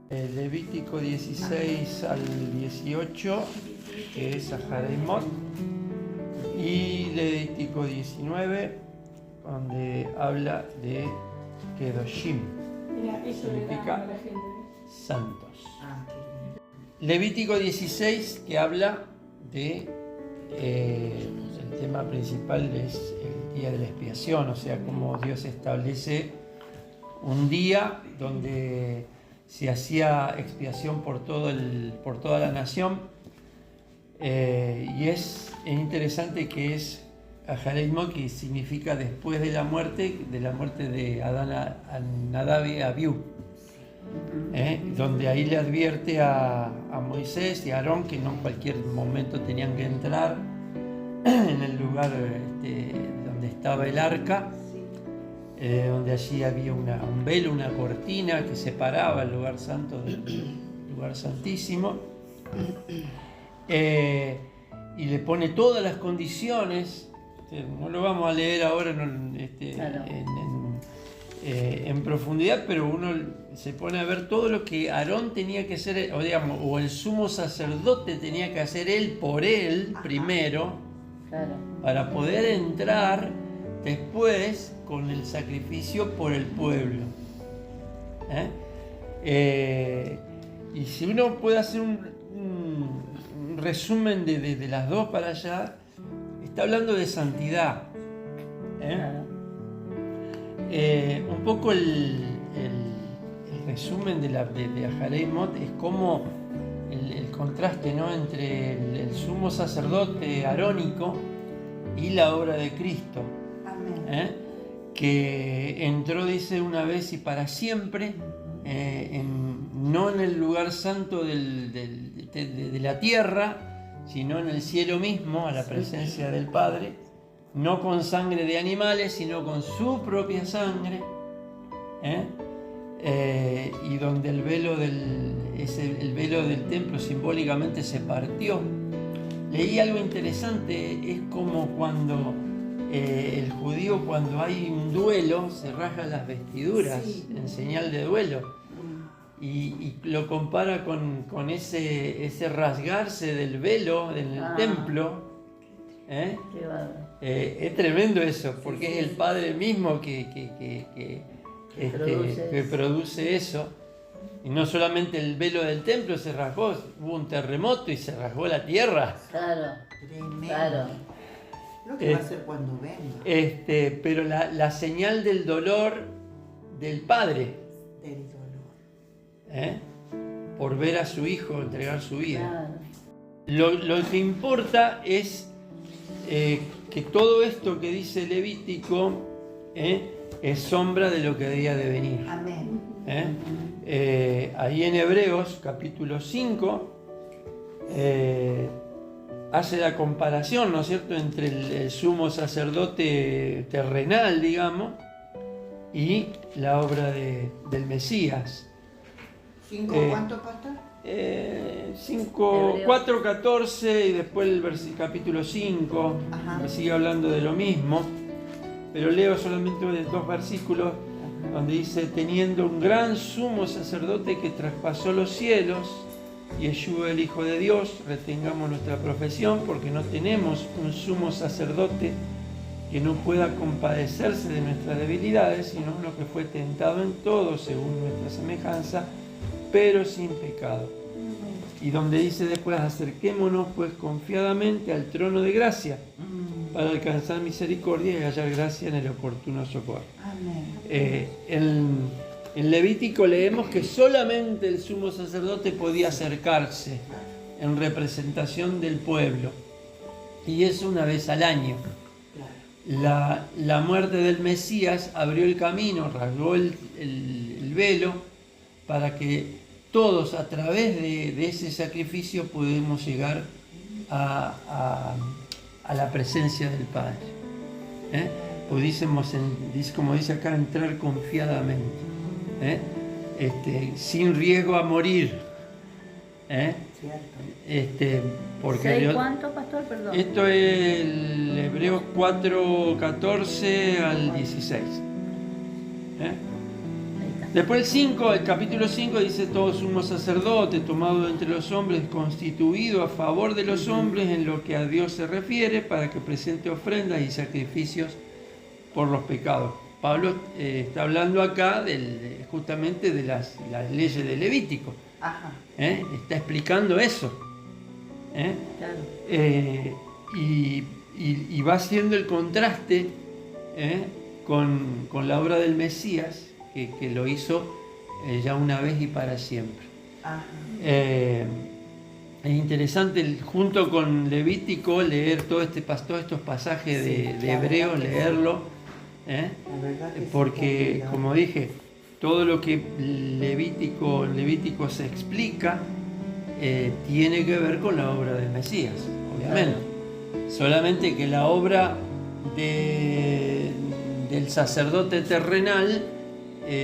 Levítico 16 al 18, que es Ahareimot, y Levítico 19, donde habla de Kedoshim, significa santos. Levítico 16, que habla de el tema principal es el día de la expiación, o sea, cómo Dios establece un día donde se hacía expiación por toda la nación. Y es interesante que es Ahareimot, que significa después de la muerte de Adán, Nadab y Abiú, donde ahí le advierte a Moisés y a Aarón que no en cualquier momento tenían que entrar en el lugar donde estaba el arca, donde allí había un velo, una cortina que separaba el lugar santo del lugar santísimo, y le pone todas las condiciones. No lo vamos a leer ahora en profundidad, pero uno se pone a ver todo lo que Aarón tenía que hacer, o el sumo sacerdote tenía que hacer él por él primero, para poder entrar después con el sacrificio por el pueblo. Y si uno puede hacer un resumen de las dos para allá, está hablando de santidad. Un poco el resumen de Ahareimot es como el contraste, ¿no?, entre el sumo sacerdote arónico y la obra de Cristo. Que entró, dice, una vez y para siempre, no en el lugar santo de la tierra, sino en el cielo mismo, a la presencia del Padre, no con sangre de animales, sino con su propia sangre, y donde el velo del templo simbólicamente se partió. Leí algo interesante, es como cuando el judío, cuando hay un duelo, se rasga las vestiduras en señal de duelo, y lo compara con ese rasgarse del velo en el templo. Es tremendo eso, porque es el Padre mismo que produce eso. Y no solamente el velo del templo se rasgó, hubo un terremoto y se rasgó la tierra. Claro. Lo que va a hacer cuando venga. Pero la señal del dolor del Padre. Del dolor. Por ver a su hijo entregar su vida. Lo que importa es que todo esto que dice Levítico es sombra de lo que había de venir. Amén. Ahí en Hebreos capítulo 5 hace la comparación, ¿no es cierto?, entre el sumo sacerdote terrenal, digamos, y la obra del Mesías. ¿5 cuánto, pastor? 4, 14 y después el capítulo 5, que sigue hablando de lo mismo, pero leo solamente 2 versículos donde dice: teniendo un gran sumo sacerdote que traspasó los cielos, Yeshua el Hijo de Dios, retengamos nuestra profesión, porque no tenemos un sumo sacerdote que no pueda compadecerse de nuestras debilidades, sino uno que fue tentado en todo según nuestra semejanza, pero sin pecado. Y donde dice después: acerquémonos pues confiadamente al trono de gracia, para alcanzar misericordia y hallar gracia en el oportuno socorro. En Levítico leemos que solamente el sumo sacerdote podía acercarse en representación del pueblo, y eso una vez al año. La muerte del Mesías abrió el camino, rasgó el velo, para que todos, a través de ese sacrificio, pudimos llegar a la presencia del Padre. Pudiésemos, como dice acá, entrar confiadamente, sin riesgo a morir. Porque ¿Cuánto, pastor? Perdón. Esto es el Hebreos 4, 14 al 16. Después el capítulo 5 dice: todo sumo sacerdote tomado de entre los hombres, constituido a favor de los hombres en lo que a Dios se refiere, para que presente ofrendas y sacrificios por los pecados. Pablo está hablando acá justamente de las leyes de Levítico. Ajá. Está explicando eso. Claro. Y va haciendo el contraste con la obra del Mesías, que lo hizo ya una vez y para siempre. Ajá. Es interesante junto con Levítico leer todos estos pasajes de Hebreos, leerlo, porque como dije, todo lo que Levítico se explica tiene que ver con la obra del Mesías, obviamente. Solamente que la obra del sacerdote terrenal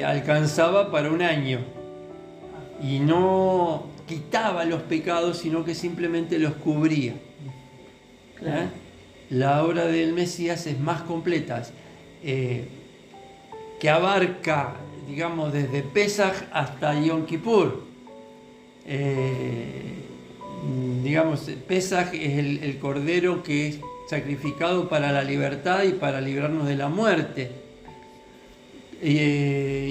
alcanzaba para un año y no quitaba los pecados, sino que simplemente los cubría. Claro. La obra del Mesías es más completa, que abarca, digamos, desde Pesaj hasta Yom Kippur. Digamos, Pesaj es el cordero que es sacrificado para la libertad y para librarnos de la muerte.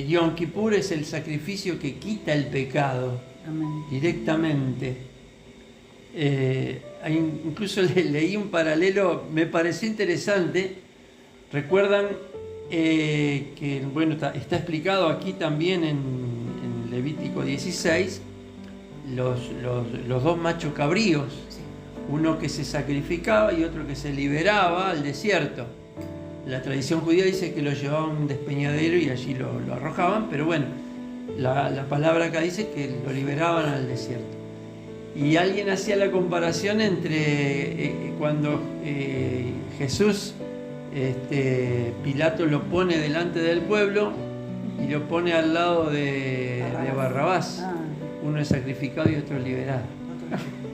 Yom Kippur es el sacrificio que quita el pecado. Amén. Directamente. Incluso leí un paralelo, me pareció interesante. Recuerdan que, bueno, está explicado aquí también en Levítico 16, los dos machos cabríos, uno que se sacrificaba y otro que se liberaba al desierto. La tradición judía dice que lo llevaban a un despeñadero y allí lo arrojaban, pero bueno, la palabra acá dice que lo liberaban al desierto. Y alguien hacía la comparación entre cuando Jesús, Pilato lo pone delante del pueblo y lo pone al lado de Barrabás. Uno es sacrificado y otro es liberado.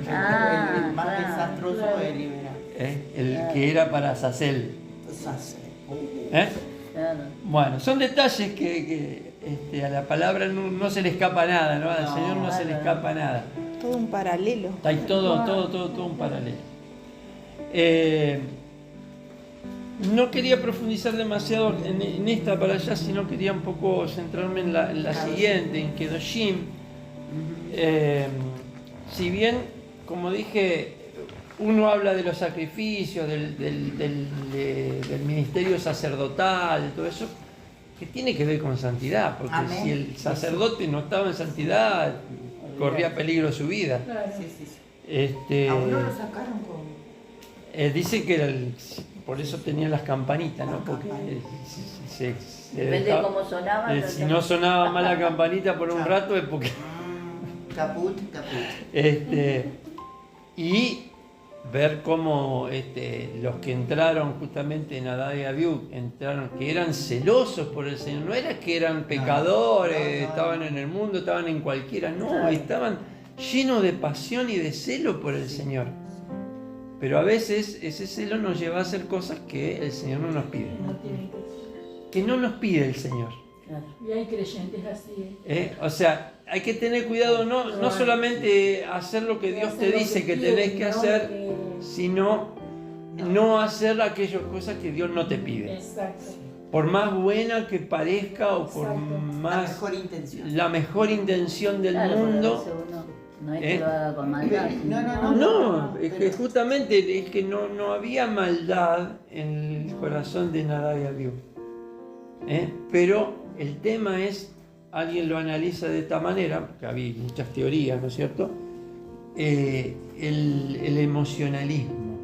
El más desastroso es liberar. El que era para Azazel. Claro. Bueno, son detalles que a la palabra no se le escapa nada, ¿no? Al Señor no se le escapa nada. Todo un paralelo. Hay todo un paralelo. No quería profundizar demasiado en esta para allá, sino quería un poco centrarme en la siguiente, en Kedoshim. Si bien, como dije, uno habla de los sacrificios, del ministerio sacerdotal, de todo eso, que tiene que ver con santidad, porque Amén. Si el sacerdote no estaba en santidad, corría peligro su vida. Claro. Sí. A uno lo sacaron con... Dice que por eso tenía las campanitas, ¿no? Porque Depende de cómo sonaba. si no sonaba mal la campanita por un rato es porque... Caput. Y ver cómo los que entraron justamente en Nadab y Abiú, entraron, que eran celosos por el Señor, no era que eran pecadores, estaban en el mundo, estaban en cualquiera, no, estaban llenos de pasión y de celo por el Señor. Pero a veces ese celo nos lleva a hacer cosas que el Señor no nos pide, que no nos pide el Señor. Claro. Y hay creyentes así. O sea, hay que tener cuidado, no solamente hacer lo que Dios te dice que tenés que hacer, sino no hacer aquellas cosas que Dios no te pide. Exacto. Por más buena que parezca o por más la mejor intención del mundo. No es que lo haga con maldad. No, es que justamente es que no había maldad en el corazón de Nadab y Abiú. Pero el tema es, alguien lo analiza de esta manera, porque había muchas teorías, ¿no es cierto? El emocionalismo.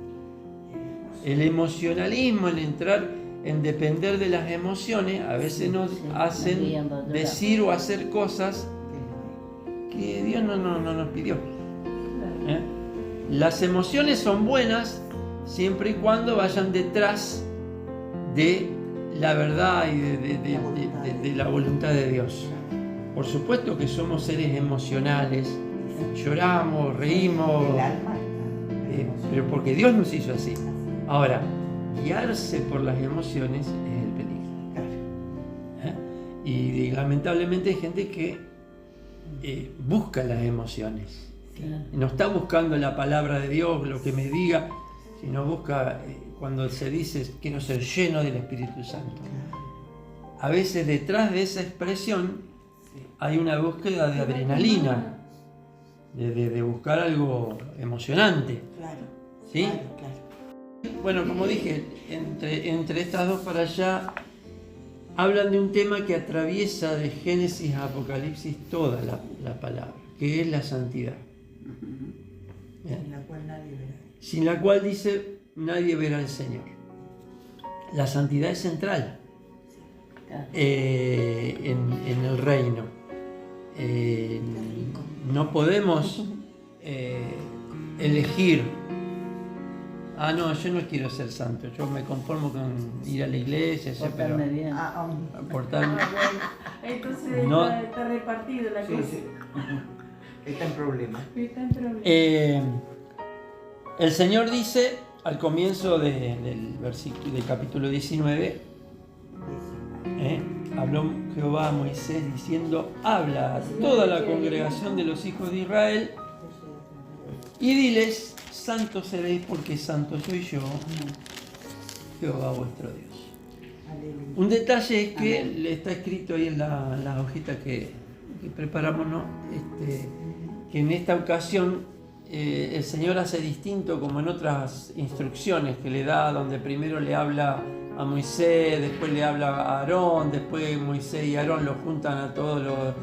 El emocionalismo, el entrar en depender de las emociones, a veces nos hacen decir o hacer cosas que Dios no nos pidió. Las emociones son buenas siempre y cuando vayan detrás de la verdad y de la voluntad de Dios. Por supuesto que somos seres emocionales, lloramos, reímos, pero porque Dios nos hizo así. Ahora, guiarse por las emociones es el peligro. Y lamentablemente hay gente que busca las emociones. Claro. No está buscando la palabra de Dios, lo que me diga, sino busca cuando se dice quiero ser lleno del Espíritu Santo. A veces detrás de esa expresión hay una búsqueda de adrenalina, de buscar algo emocionante. Claro. ¿Sí? Claro. Bueno, como dije, entre estas dos para allá hablan de un tema que atraviesa de Génesis a Apocalipsis toda la palabra, que es la santidad. Bien. Sin la cual nadie verá. Sin la cual dice nadie verá al Señor. La santidad es central Claro. en el reino. No podemos elegir, no, yo no quiero ser santo, yo me conformo con ir a la iglesia, pero Portarme bien. portarme. Entonces No. está repartido la cosa. Sí. Está en problemas. Está en problema. El Señor dice al comienzo del capítulo 19, habló Jehová a Moisés diciendo, habla a toda la congregación de los hijos de Israel y diles, santos seréis porque santo soy yo, Jehová vuestro Dios. Aleluya. Un detalle es que le está escrito ahí en la hojita que preparamos, ¿no? Que en esta ocasión el Señor hace distinto como en otras instrucciones que le da, donde primero le habla a Moisés, después le habla a Aarón, después Moisés y Aarón lo juntan a todos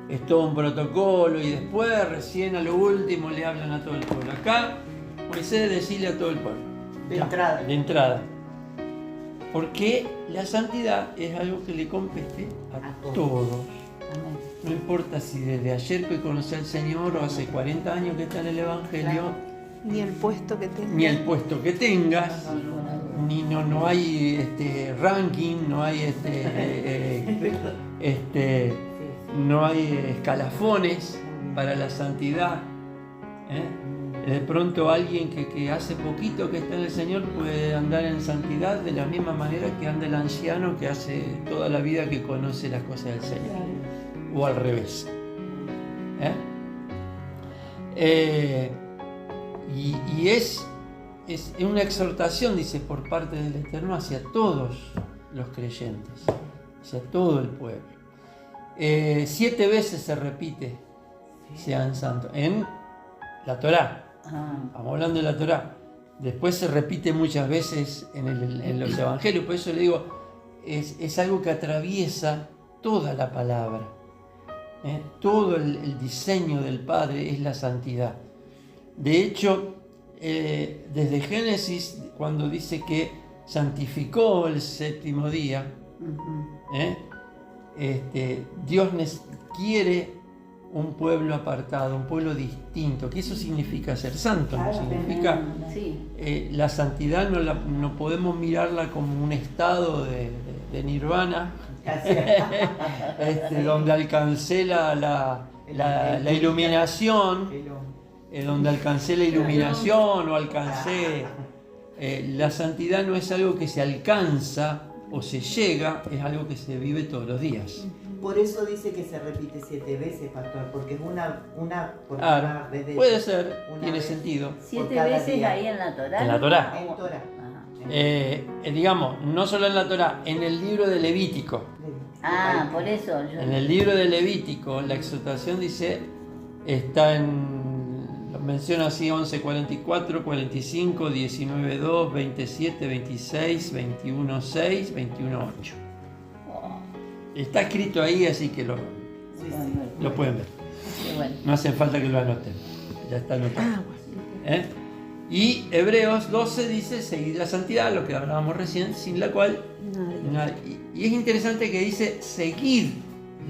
es todo un protocolo y después recién a lo último le hablan a todo el pueblo. Acá Moisés decirle a todo el pueblo. De entrada. De entrada. Porque la santidad es algo que le compete a todos. Amén. No importa si desde ayer que conocí al Señor o hace 40 años que está en el Evangelio, Ni el puesto que tenga. ni el puesto que tengas, ni no hay ranking, no hay no hay escalafones para la santidad. De pronto alguien que hace poquito que está en el Señor puede andar en santidad de la misma manera que anda el anciano que hace toda la vida que conoce las cosas del Señor. O al revés. Y es una exhortación, dice, por parte del Eterno hacia todos los creyentes, hacia todo el pueblo. 7 veces se repite, sean santos, en la Torá. Estamos hablando de la Torá. Después se repite muchas veces en los evangelios, por eso le digo, es algo que atraviesa toda la palabra. Todo el diseño del Padre es la santidad. De hecho, desde Génesis, cuando dice que santificó el 7º día, Dios quiere un pueblo apartado, un pueblo distinto, que eso significa ser santo, no significa la santidad, no podemos mirarla como un estado de nirvana, donde alcancé la iluminación, donde alcancé la iluminación o alcancé... la santidad no es algo que se alcanza o se llega, es algo que se vive todos los días. Por eso dice que se repite 7 veces, pastor, porque es una por Claro, cada vez de... puede ser, una tiene vez. sentido. 7 cada veces día. ahí en la Torá. En la Torá. En Torah. Ajá. Digamos, no solo en la Torá, en el libro de Levítico. Por eso. En el libro de Levítico, la exhortación dice, está lo menciona así 11, 44, 45, 19, 2, 27, 26, 21, 6, 21, 8. Está escrito ahí, así que lo pueden ver. Qué bueno. No hace falta que lo anoten, ya está anotado. Y Hebreos 12 dice, seguid la santidad, lo que hablábamos recién, sin la cual nadie. Y es interesante que dice, seguid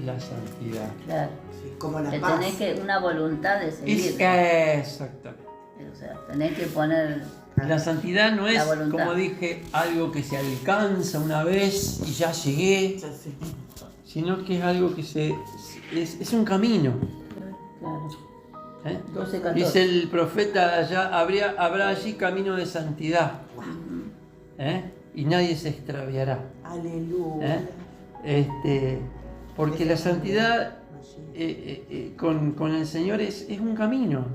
la santidad. Claro. Sí, como la Que paz. tenés una voluntad de seguir. Exactamente. O sea, tenés que poner. La santidad no es, La voluntad. como dije, algo que se alcanza una vez y ya llegué, Ya sé. sino que es algo que es un camino. Claro. 12, 14. Dice el profeta, allá habrá allí camino de santidad, y nadie se extraviará. Aleluya. Porque la santidad con el Señor es un camino.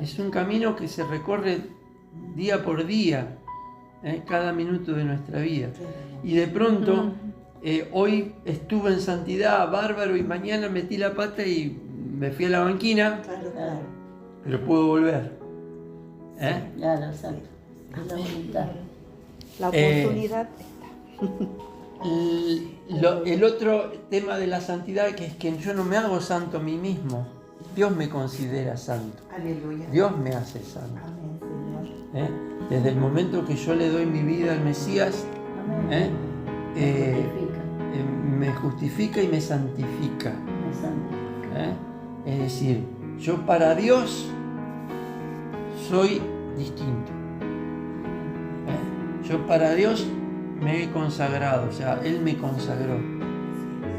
Es un camino que se recorre día por día, cada minuto de nuestra vida. Y de pronto, hoy estuve en santidad, bárbaro, y mañana metí la pata y me fui a la banquina, pero puedo volver. Claro, exacto. La voluntad. La oportunidad El otro tema de la santidad que es que yo no me hago santo a mí mismo. Dios me considera santo. Aleluya. Dios me hace santo. Amén, Señor. Desde el momento que yo le doy mi vida al Mesías, me justifica y me santifica. Es decir, yo para Dios soy distinto. Yo para Dios me he consagrado, o sea, Él me consagró,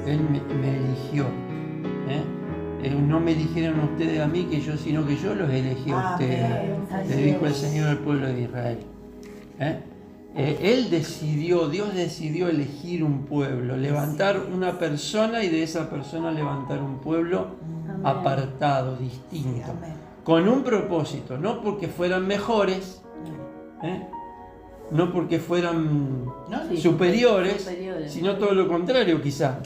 Él me eligió. No me eligieron ustedes a mí, sino que yo los elegí a ustedes, le dijo el Señor al pueblo de Israel. Él decidió, Dios decidió elegir un pueblo, levantar una persona y de esa persona levantar un pueblo apartado, distinto, con un propósito, no porque fueran mejores, no porque fueran superiores, sino todo lo contrario quizá.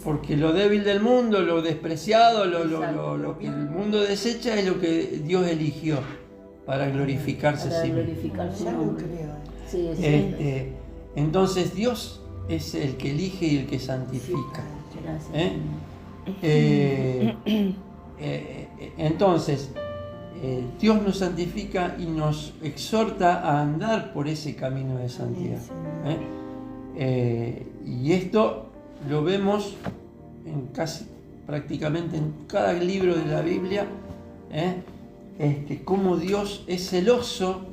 Porque lo débil del mundo, lo despreciado, lo que el mundo desecha es lo que Dios eligió para glorificarse a sí mismo. Entonces Dios es el que elige y el que santifica. Entonces Dios nos santifica y nos exhorta a andar por ese camino de santidad. Y esto lo vemos prácticamente en cada libro de la Biblia, cómo Dios es celoso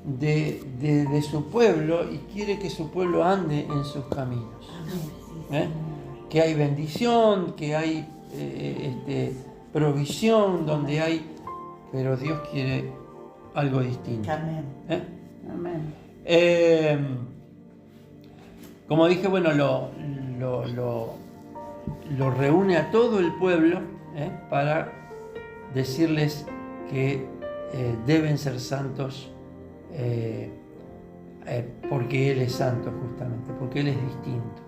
de su pueblo y quiere que su pueblo ande en sus caminos. Que hay bendición, que hay provisión donde hay, pero Dios quiere algo distinto. Como dije, bueno, lo reúne a todo el pueblo para decirles que deben ser santos porque Él es santo justamente, porque Él es distinto.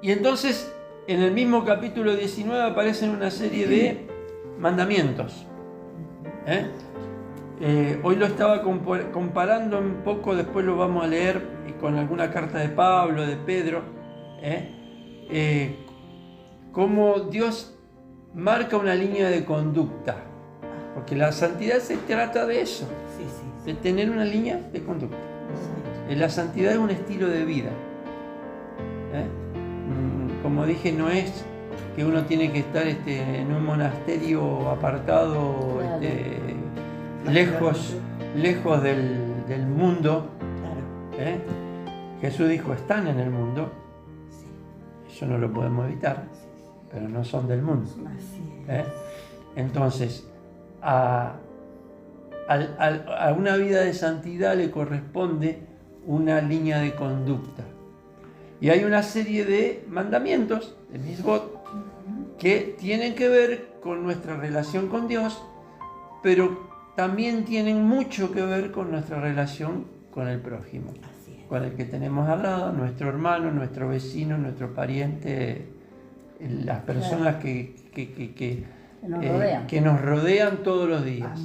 Y entonces en el mismo capítulo 19 aparecen una serie de mandamientos. Hoy lo estaba comparando un poco, después lo vamos a leer con alguna carta de Pablo, de Pedro, cómo Dios marca una línea de conducta, porque la santidad se trata de eso, de tener una línea de conducta. La santidad es un estilo de vida. Como dije, no es que uno tiene que estar en un monasterio apartado, lejos del mundo. Jesús dijo, están en el mundo, eso no lo podemos evitar, pero no son del mundo. Entonces, a una vida de santidad le corresponde una línea de conducta. Y hay una serie de mandamientos, de Mitzvot, que tienen que ver con nuestra relación con Dios, pero también tienen mucho que ver con nuestra relación con el prójimo, con el que tenemos al lado, nuestro hermano, nuestro vecino, nuestro pariente, las personas que nos rodean todos los días.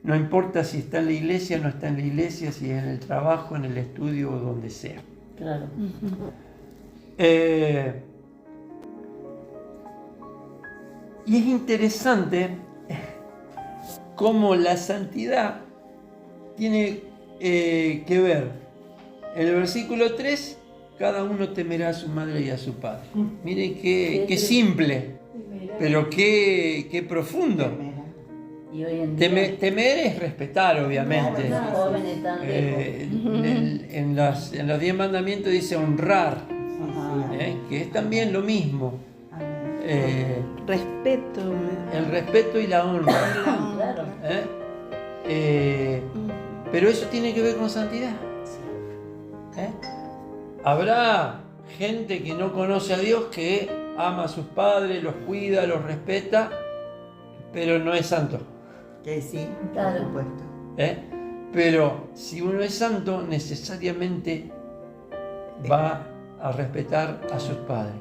No importa si está en la iglesia, no está en la iglesia, si es en el trabajo, en el estudio o donde sea. Claro. Y es interesante cómo la santidad tiene que ver. En el versículo 3, cada uno temerá a su madre y a su padre. Miren qué simple, pero qué profundo. Y hoy en día, temer es respetar, obviamente. Los jóvenes tan En los 10 mandamientos dice honrar, que es también lo mismo. Respeto. El respeto y la honra. Claro. Pero eso tiene que ver con santidad. Habrá gente que no conoce a Dios, que ama a sus padres, los cuida, los respeta, pero no es santo. Que sí, Claro. por supuesto. Pero si uno es santo, necesariamente va a respetar a sus padres.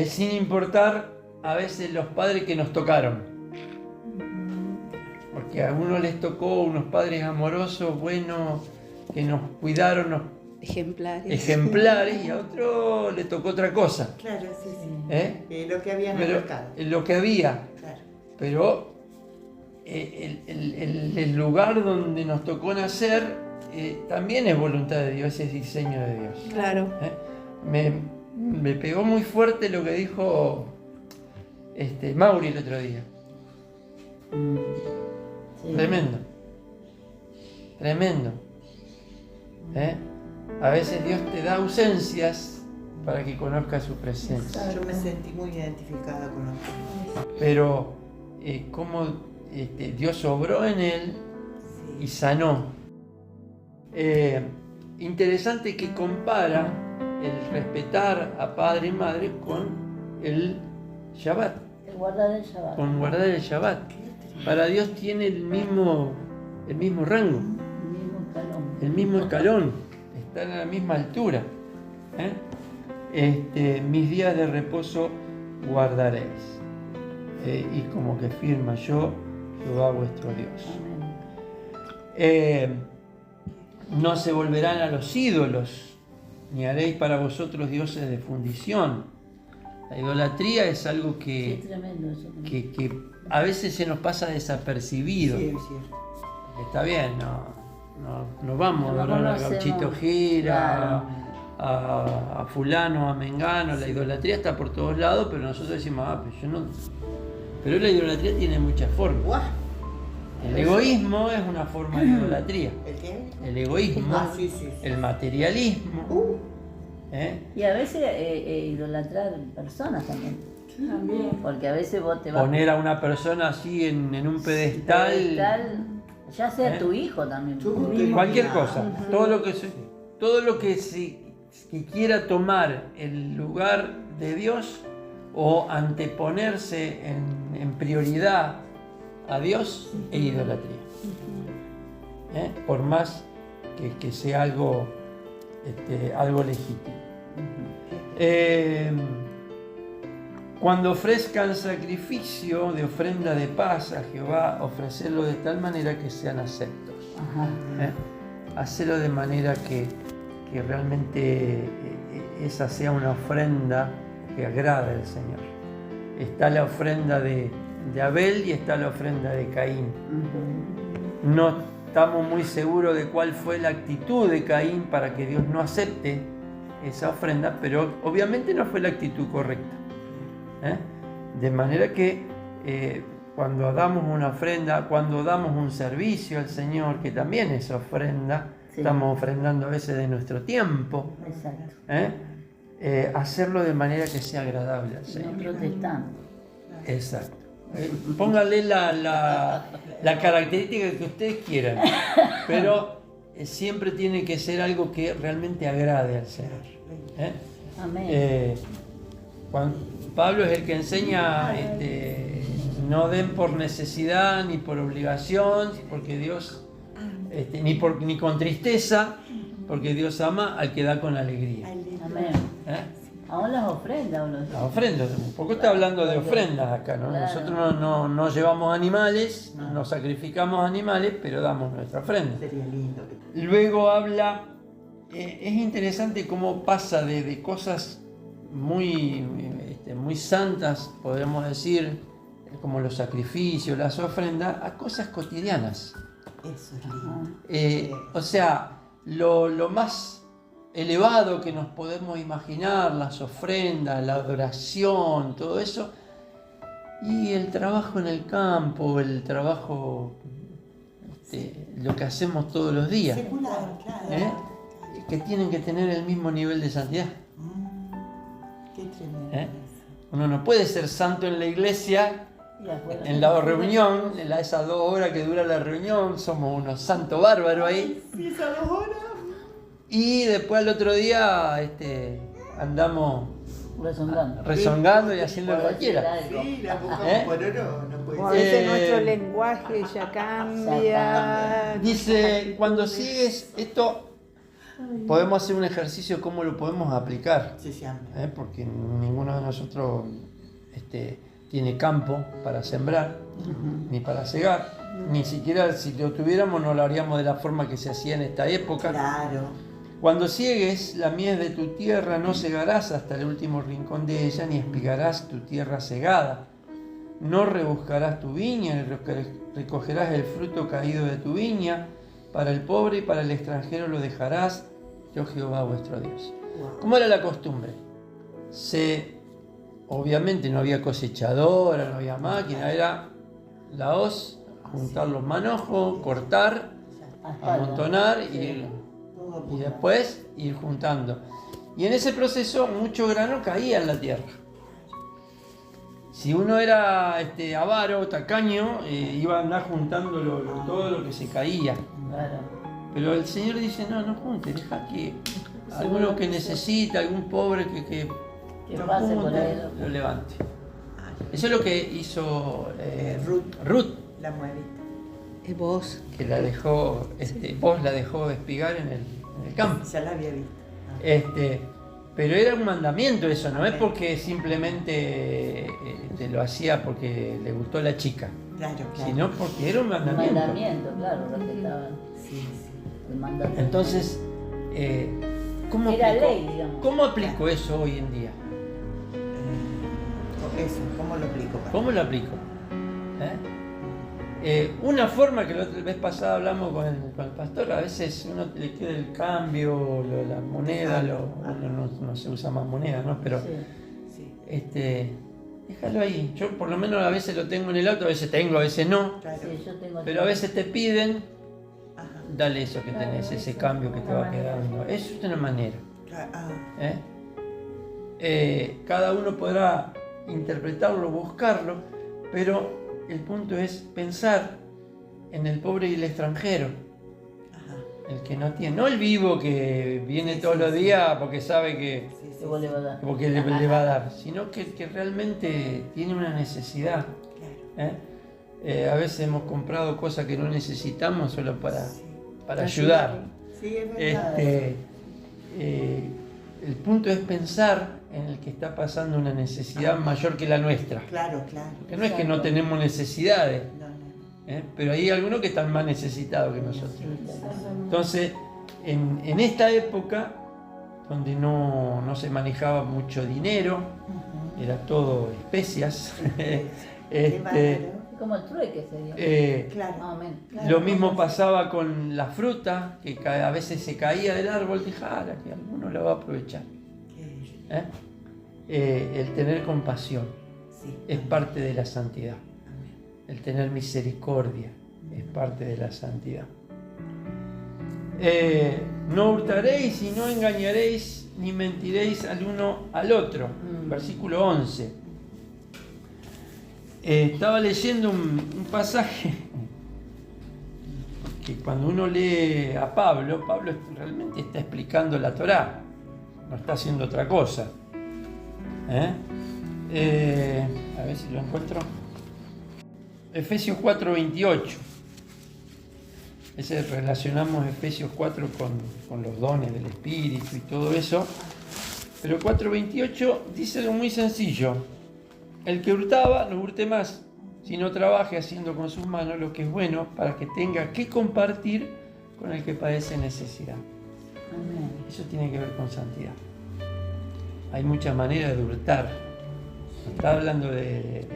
Sin importar a veces los padres que nos tocaron. Porque a uno les tocó unos padres amorosos, buenos, que nos cuidaron, ejemplares, y a otro le tocó otra cosa. Claro, sí, sí. Lo que había en el mercado. Lo que había. Claro. Pero el lugar donde nos tocó nacer también es voluntad de Dios, es diseño de Dios. Claro. Me pegó muy fuerte lo que dijo Mauri el otro día. Sí. Tremendo. Tremendo. A veces Dios te da ausencias para que conozcas su presencia. Yo me sentí muy identificada con los. Pero cómo Dios obró en él y sanó. Interesante que compara el respetar a padre y madre con el Shabbat. El guardar el Shabbat. Con guardar el Shabbat. Para Dios tiene el mismo rango, el mismo escalón, están a la misma altura. Mis días de reposo guardaréis. Y como que firma yo, Jehová vuestro Dios. No se volverán a los ídolos, ni haréis para vosotros dioses de fundición. La idolatría es algo que a veces se nos pasa desapercibido. Sí, sí. Está bien, no vamos a adorar a Gauchito Gira, a fulano, a mengano. La idolatría está por todos lados, pero nosotros decimos, pero yo no. Pero la idolatría tiene muchas formas. El egoísmo es una forma de idolatría. ¿El qué? El egoísmo, Sí, sí, sí. el materialismo. Y a veces idolatrar personas también. También. Porque a veces vos te vas Poner a una persona así en un pedestal. ya sea tu hijo también. Cualquier cosa. Todo lo que que quiera tomar el lugar de Dios o anteponerse en prioridad a Dios es idolatría. Por más que sea algo legítimo. Cuando ofrezcan sacrificio de ofrenda de paz a Jehová, ofrecerlo de tal manera que sean aceptos. Hacerlo de manera que realmente esa sea una ofrenda que agrada al Señor. Está la ofrenda de Abel y está la ofrenda de Caín. No estamos muy seguros de cuál fue la actitud de Caín para que Dios no acepte esa ofrenda, pero obviamente no fue la actitud correcta. De manera que cuando damos una ofrenda, cuando damos un servicio al Señor, que también es ofrenda, estamos ofrendando a veces de nuestro tiempo. Exacto. Hacerlo de manera que sea agradable al Señor. No protestando. Exacto. Póngale la característica que ustedes quieran, pero siempre tiene que ser algo que realmente agrade al Señor. Amén. Pablo es el que enseña, no den por necesidad ni por obligación, porque Dios, ni con tristeza, porque Dios ama al que da con alegría. Amén. Aún las ofrendas. Las ofrendas, un poco está hablando de ofrendas acá, ¿no? Claro. Nosotros no llevamos animales, no sacrificamos animales, pero damos nuestra ofrenda. Sería lindo. Luego habla, es interesante cómo pasa de cosas muy santas, podemos decir, como los sacrificios, las ofrendas, a cosas cotidianas. Eso es lindo. O sea, lo más elevado que nos podemos imaginar, las ofrendas, la adoración, todo eso, y el trabajo en el campo, el trabajo, lo que hacemos todos los días, Secular, claro. que tienen que tener el mismo nivel de santidad. Qué tremendo. Uno no puede ser santo en la iglesia, en la reunión, esas 2 horas que dura la reunión, somos unos santos bárbaros ahí. Sí, esas 2 horas. Y después al otro día andamos rezongando y haciendo cualquiera. Sí, la boca por oro, no puede O a ser. veces nuestro lenguaje ya cambia. Dice, cuando sigues esto, podemos hacer un ejercicio, cómo lo podemos aplicar. Sí, siempre. Porque ninguno de nosotros tiene campo para sembrar, ni para cegar. Ni siquiera si lo tuviéramos no lo haríamos de la forma que se hacía en esta época. Claro. Cuando ciegues la mies de tu tierra, no segarás hasta el último rincón de ella, ni espigarás tu tierra segada. No rebuscarás tu viña, ni recogerás el fruto caído de tu viña. Para el pobre y para el extranjero lo dejarás, yo Jehová vuestro Dios. ¿Cómo era la costumbre? Obviamente no había cosechadora, no había máquina, era la hoz, juntar los manojos, cortar, amontonar y después ir juntando. Y en ese proceso mucho grano caía en la tierra. Si uno era avaro, tacaño, iba a andar juntando todo lo que se caía. Pero el Señor dice, no junte, deja que alguno que necesita, algún pobre que pase por junte, ahí, lo levante. Eso es lo que hizo Ruth, La muevita. Vos. que la dejó, vos la dejó espigar en el campo. Ya la había visto. Pero era un mandamiento eso, no es porque simplemente lo hacía porque le gustó la chica, Claro. sino porque era un Un mandamiento. mandamiento, claro, respetaban Sí. el mandato. Entonces, ¿cómo Era aplicó, ley, digamos. ¿cómo aplicó eso hoy en día? Eso, ¿cómo lo explico? ¿Cómo lo aplico? Una forma que la vez pasada hablamos con el pastor, a veces uno le queda el cambio, la moneda, uno no se usa más moneda, ¿no? Pero Sí. déjalo ahí. Yo por lo menos a veces lo tengo en el auto, a veces tengo, a veces no. Claro. Sí, yo tengo Pero a veces te piden, Ajá. dale eso que tenés, ese cambio que te va quedando. Eso es una manera. Cada uno podrá interpretarlo, buscarlo, pero el punto es pensar en el pobre y el extranjero, Ajá. el que no tiene, no el vivo que viene todos los días porque sabe que Sí, que vos le vas a dar. porque le va a dar, sino que el que realmente tiene una necesidad. Claro. A veces hemos comprado cosas que no necesitamos solo para Sí. ayudar. Sí, es verdad. El punto es pensar en el que está pasando una necesidad mayor que la nuestra. Claro. Que no es que no tenemos necesidades, No. pero hay algunos que están más necesitados que nosotros. Exactamente. Entonces, en esta época, donde no se manejaba mucho dinero, era todo especias, Qué bárbaro. Como el trueque sería. Claro. Más o menos. lo mismo pasaba con la fruta, que a veces se caía del árbol, dejala, que alguno lo va a aprovechar. El tener compasión Sí. es parte de la santidad. El tener misericordia es parte de la santidad. No hurtaréis y no engañaréis ni mentiréis al uno al otro. Versículo 11. Estaba leyendo un pasaje que cuando uno lee a Pablo realmente está explicando la Torá, no está haciendo otra cosa. A ver si lo encuentro. Efesios 4:28. Ese relacionamos Efesios 4 con los dones del Espíritu y todo eso. Pero 4:28 dice algo muy sencillo. El que hurtaba, no hurte más, sino trabaje haciendo con sus manos lo que es bueno para que tenga que compartir con el que padece necesidad. Amén. Eso tiene que ver con santidad. Hay muchas maneras de hurtar. No está hablando de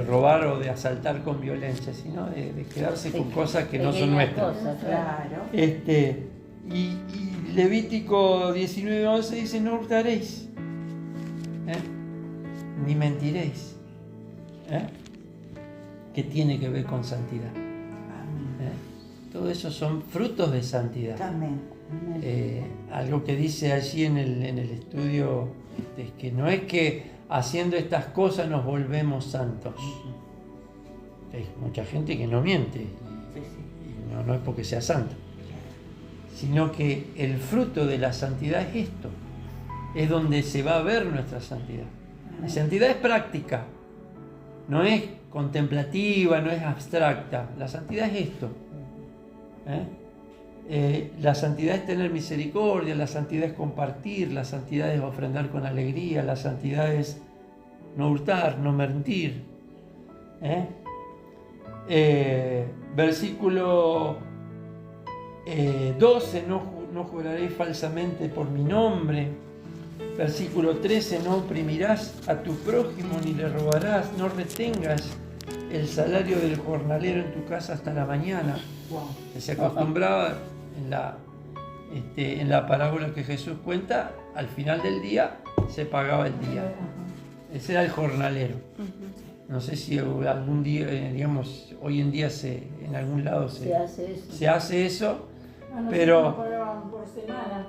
robar o de asaltar con violencia, sino de quedarse con cosas que no son Pequeñas nuestras. cosas, claro. Claro. Y Levítico 19:11 dice: no hurtaréis, ni mentiréis, que tiene que ver con santidad. Todo eso son frutos de santidad. Amén. Algo que dice allí en el estudio es que no es que haciendo estas cosas nos volvemos santos. Hay mucha gente que no miente Sí. y no es porque sea santo, sino que el fruto de la santidad es esto, es donde se va a ver nuestra santidad. La santidad es práctica, no es contemplativa, no es abstracta, la santidad es esto. La santidad es tener misericordia, la santidad es compartir, la santidad es ofrendar con alegría, la santidad es no hurtar, no mentir. Versículo 12, no juraréis falsamente por mi nombre. Versículo 13, no oprimirás a tu prójimo ni le robarás, no retengas el salario del jornalero en tu casa hasta la mañana. Que se acostumbraba en la parábola que Jesús cuenta, al final del día se pagaba el día. Ese era el jornalero. No sé si algún día, digamos, hoy en día en algún lado se hace eso, pero pagaban por semana.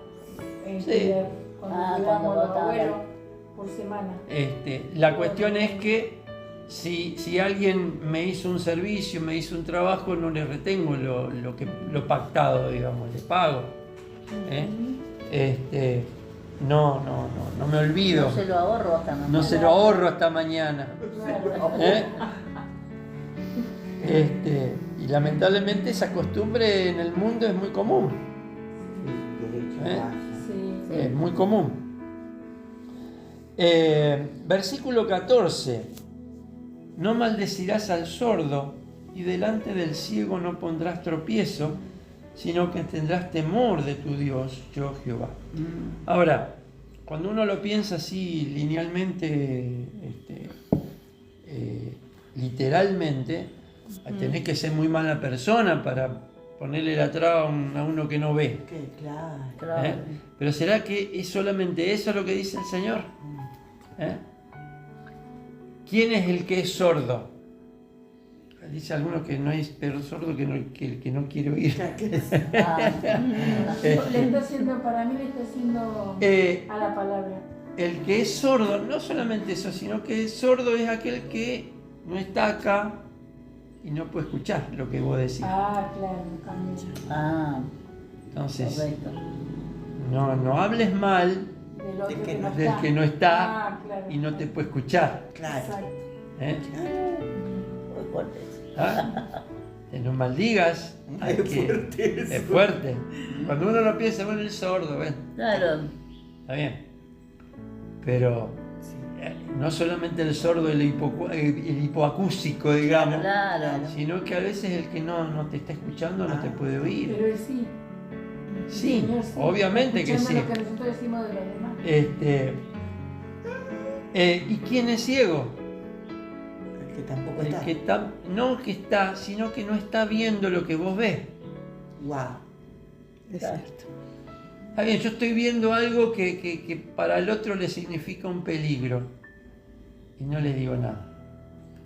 Sí. Cuando los abuelos, por semana. La cuestión es que si alguien me hizo un servicio, me hizo un trabajo, no le retengo lo pactado, digamos, le pago. No me olvido. No se lo ahorro hasta mañana. No se lo ahorro hasta mañana. Y lamentablemente esa costumbre en el mundo es muy común. Es muy común. Versículo 14. No maldecirás al sordo y delante del ciego no pondrás tropiezo, sino que tendrás temor de tu Dios, yo Jehová. Ahora, cuando uno lo piensa así linealmente, literalmente, tenés que ser muy mala persona para ponerle la traba a uno que no ve. Claro. Pero ¿será que es solamente eso lo que dice el Señor? ¿Quién es el que es sordo? Dice alguno que no es peor sordo que el que no quiere oír. Le está haciendo, para mí le está haciendo a la palabra. El que es sordo, no solamente eso, sino que sordo es aquel que no está acá y no puede escuchar lo que vos decís. Claro, también. Entonces, correcto. no hables mal Del otro del que no está claro. y no te puede escuchar. Claro. Exacto. Muy fuerte. No maldigas al que es fuerte. Cuando uno lo piensa, bueno, el sordo, ¿ven? Claro. Está bien. Pero no solamente el sordo, el hipoacústico, digamos, Claro. sino que a veces el que no te está escuchando no te puede oír. Pero él sí. Sí, Señor, sí. obviamente que sí. Escuchando lo que nosotros decimos de los demás. ¿Y quién es ciego? El que tampoco El está. que no que está, sino que no está viendo lo que vos ves. Wow. Es cierto. Está bien, yo estoy viendo algo que para el otro le significa un peligro y no le digo nada.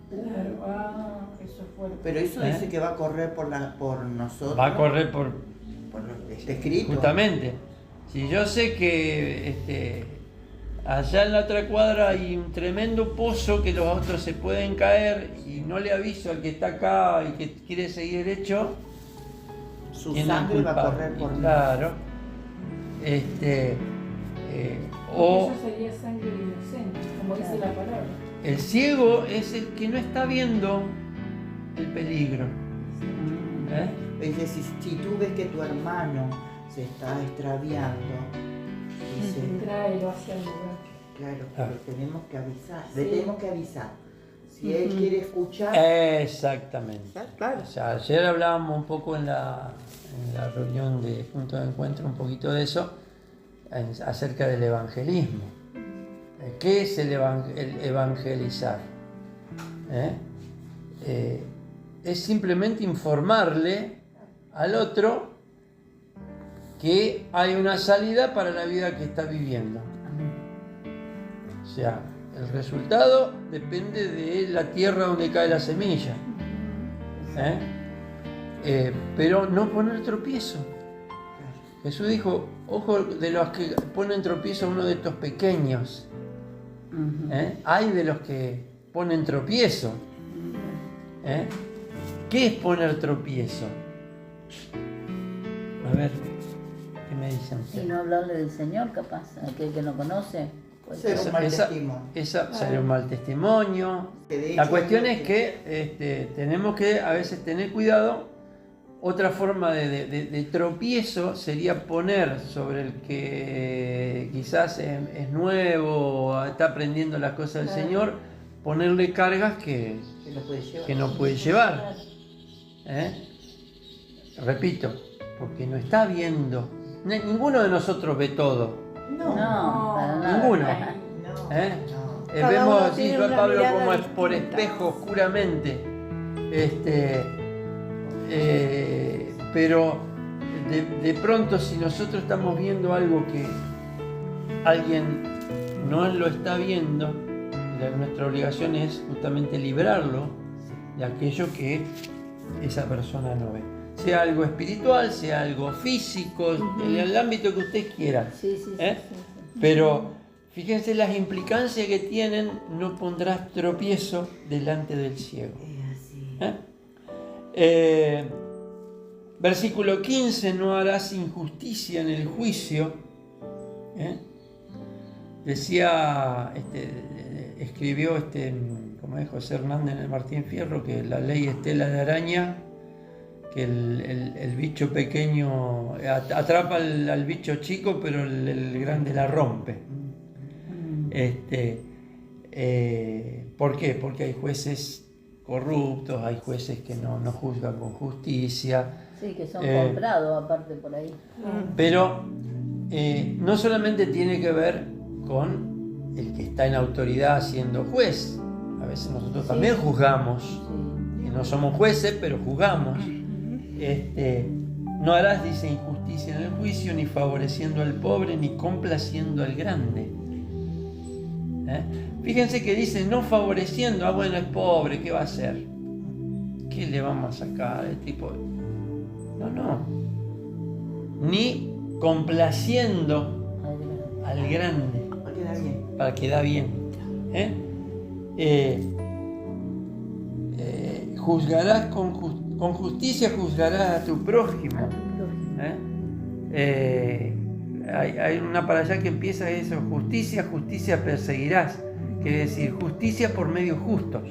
Claro, eso es fuerte. Pero eso dice que va a correr por nosotros. Va a correr por lo que está escrito. justamente. Si yo sé que allá en la otra cuadra hay un tremendo pozo que los otros se pueden caer y no le aviso al que está acá y que quiere seguir derecho, Su ¿quién es el sangre va a culpable? correr por Y mí. claro. O Eso sería sangre inocente, como dice la palabra. el ciego es el que no está viendo el peligro. Es decir, si tú ves que tu hermano se está extraviando, dice, Tráelo hacia el lugar. claro, Ah. pero tenemos que avisar. Sí. Le tenemos que avisar. Si él quiere escuchar, Exactamente. Claro. O sea, ayer hablábamos un poco en la reunión de punto de encuentro, un poquito de eso, acerca del evangelismo. ¿Qué es el evangelizar? Es simplemente informarle al otro que hay una salida para la vida que está viviendo. O sea, el resultado depende de la tierra donde cae la semilla. Pero no poner tropiezo. Jesús dijo, ojo de los que ponen tropiezo a uno de estos pequeños. Hay de los que ponen tropiezo. ¿Qué es poner tropiezo? A ver, me dicen Y ustedes? no hablarle del Señor, capaz, aquel que no conoce. Pues, Ser un mal testimonio. Esa sería un mal testimonio. Que de La hecho cuestión lo es que tenemos que a veces tener cuidado. Otra forma de tropiezo sería poner sobre el que quizás es nuevo, está aprendiendo las cosas del Señor, ponerle cargas que lo puede llevar. no puede llevar. Repito, porque no está viendo. Ninguno de nosotros ve todo. No, para nada. Ninguno. No, ¿Eh? no. Cada Vemos, uno sí, tiene una Pablo, mirada como es por distinta. espejo oscuramente. Pero de pronto, si nosotros estamos viendo algo que alguien no lo está viendo, nuestra obligación es justamente librarlo de aquello que esa persona no ve. Sea algo espiritual, sea algo físico, en el ámbito que usted quiera. Sí, sí, sí, ¿Eh? sí, sí. Pero fíjense las implicancias que tienen, no pondrás tropiezo delante del ciego. Es así. Versículo 15, no harás injusticia en el juicio. Decía, escribió como es José Hernández en el Martín Fierro, que la ley es tela de araña, que el bicho pequeño atrapa al bicho chico, pero el grande la rompe. ¿Por qué? Porque hay jueces corruptos, hay jueces que no juzgan con justicia. Sí, que son comprados aparte por ahí. Pero no solamente tiene que ver con el que está en autoridad siendo juez. A veces nosotros también juzgamos. Sí. Y no somos jueces, pero juzgamos. No harás, dice, injusticia en el juicio, ni favoreciendo al pobre, ni complaciendo al grande. Fíjense que dice no favoreciendo, bueno, es pobre, ¿qué va a hacer? ¿Qué le vamos a sacar? El tipo... No. Ni complaciendo al grande. Para que da bien. Juzgarás con justicia, juzgarás a tu prójimo. Hay una para allá que empieza eso, justicia perseguirás. Quiere decir, justicia por medios justos.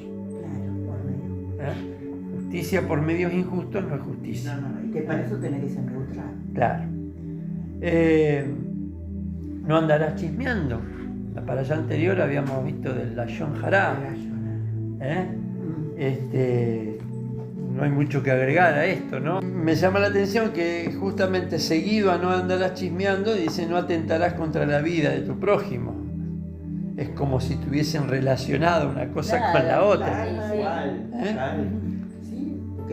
Justicia por medios injustos no es justicia. No, que para eso tenés que ser neutral. Claro. No andarás chismeando. La para allá anterior habíamos visto del Lashon Hará. No hay mucho que agregar a esto, ¿no? Me llama la atención que justamente seguido a no andarás chismeando, dice no atentarás contra la vida de tu prójimo. Es como si tuviesen relacionado una cosa con la otra.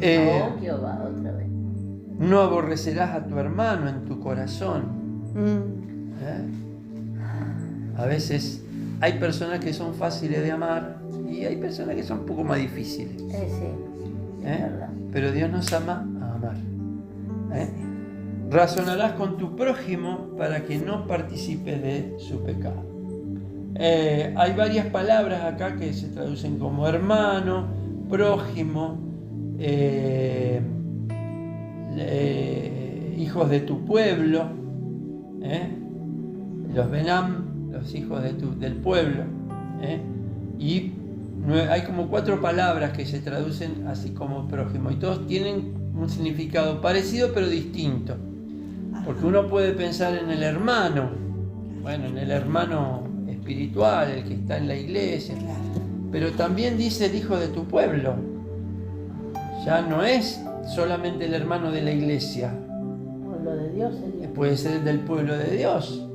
Jehová, otra vez. No aborrecerás a tu hermano en tu corazón. A veces hay personas que son fáciles de amar y hay personas que son un poco más difíciles. Pero Dios nos ama a amar. Razonarás con tu prójimo para que no participes de su pecado. Hay varias palabras acá que se traducen como hermano, prójimo, hijos de tu pueblo, los Benam, los hijos del pueblo, y hay como 4 palabras que se traducen así como prójimo, y todos tienen un significado parecido pero distinto, porque uno puede pensar en el hermano, en el hermano espiritual, el que está en la iglesia, pero también dice el hijo de tu pueblo. Ya no es solamente el hermano de la iglesia, Pueblo de Dios sería. puede ser del pueblo de Dios.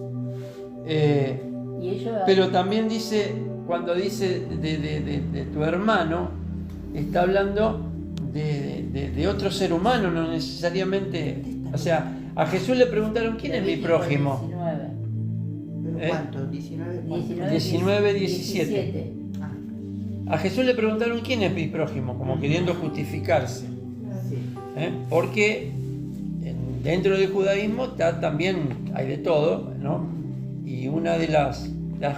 Y ellos... Pero también dice, cuando dice de tu hermano, está hablando de otro ser humano, no necesariamente. O sea, a Jesús le preguntaron, ¿quién es mi prójimo? 19. ¿Cuánto? 19, 17. A Jesús le preguntaron, ¿quién es mi prójimo? Como queriendo justificarse. Porque dentro del judaísmo también hay de todo, ¿no? Y una de las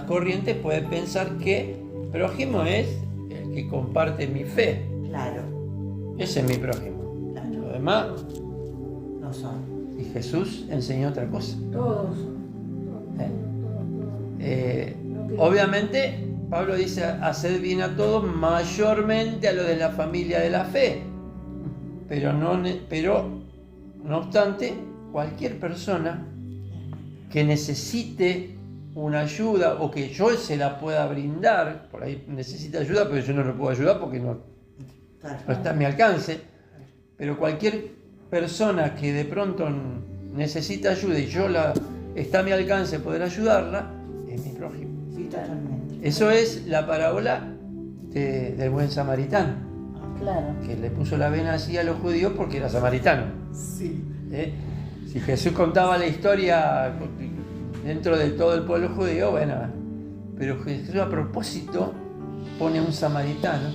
corrientes puede pensar que prójimo es el que comparte mi fe. Claro. Ese es mi prójimo. Claro. Lo demás No son. Y Jesús enseñó otra cosa. Todos. Obviamente, Pablo dice, haced bien a todos, mayormente a los de la familia de la fe. Pero no obstante, cualquier persona que necesite una ayuda o que yo se la pueda brindar, por ahí necesita ayuda, pero yo no lo puedo ayudar porque no está a mi alcance, pero cualquier persona que de pronto necesita ayuda y está a mi alcance poder ayudarla, es mi prójimo. Sí, totalmente. Eso es la parábola del buen samaritano, Claro. que le puso la vena así a los judíos porque era samaritano. Sí. Si Jesús contaba la historia dentro de todo el pueblo judío, bueno, pero Jesús a propósito pone a un samaritano,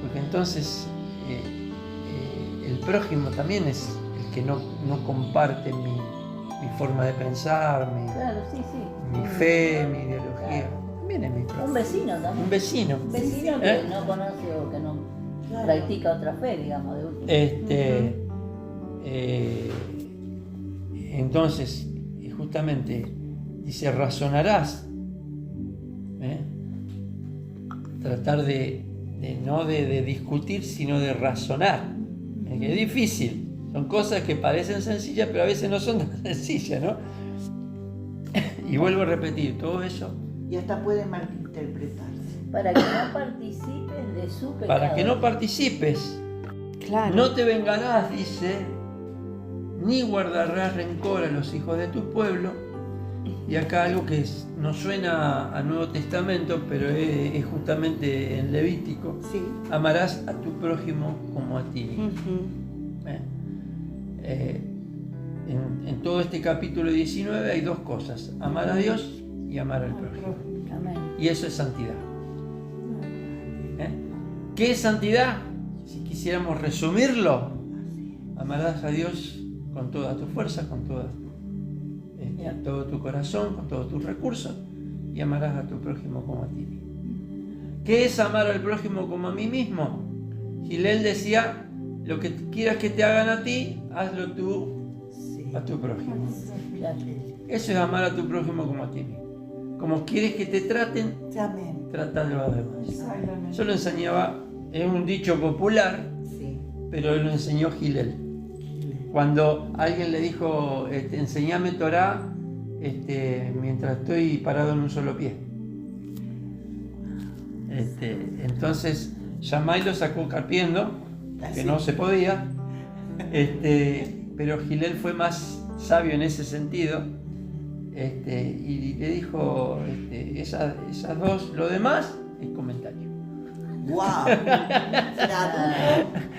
porque entonces el prójimo también es el que no comparte mi forma de pensar, Claro, sí. mi fe, mi ideología. También es mi prójimo. Un vecino también. Un vecino. Un vecino que no conoce o que no practica otra fe, digamos, de último. Entonces, justamente dice, razonarás. Tratar no de discutir, sino de razonar. Que es difícil. Son cosas que parecen sencillas, pero a veces no son tan sencillas, ¿no? Y vuelvo a repetir, todo eso. Y hasta puede malinterpretarse. Para que no participes de su pecado. Para que no participes. Claro. No te vengarás, dice, ni guardarás rencor a los hijos de tu pueblo. Y acá algo que nos suena a Nuevo Testamento, pero es justamente en Levítico. Sí. Amarás a tu prójimo como a ti mismo. En todo este capítulo 19 hay dos cosas: amar a Dios y amar al prójimo. Amén. Y eso es santidad. ¿Qué es santidad? Si quisiéramos resumirlo, amarás a Dios con toda tu fuerza, con todo tu corazón, con todos tus recursos, y amarás a tu prójimo como a ti mismo. ¿Qué es amar al prójimo como a mí mismo? Gilel decía, lo que quieras que te hagan a ti, hazlo tú a tu prójimo. Claro. Eso es amar a tu prójimo como a ti mismo. Como quieres que te traten, Amén. trátalo a los demás. Exactamente. Yo lo enseñaba, es un dicho popular, Sí. pero lo enseñó Gilel. Cuando alguien le dijo, enseñame Torá mientras estoy parado en un solo pie. Entonces Shammai lo sacó carpiendo, que no se podía, pero Gilel fue más sabio en ese sentido, y le dijo, esas dos, lo demás es comentario. ¡Wow!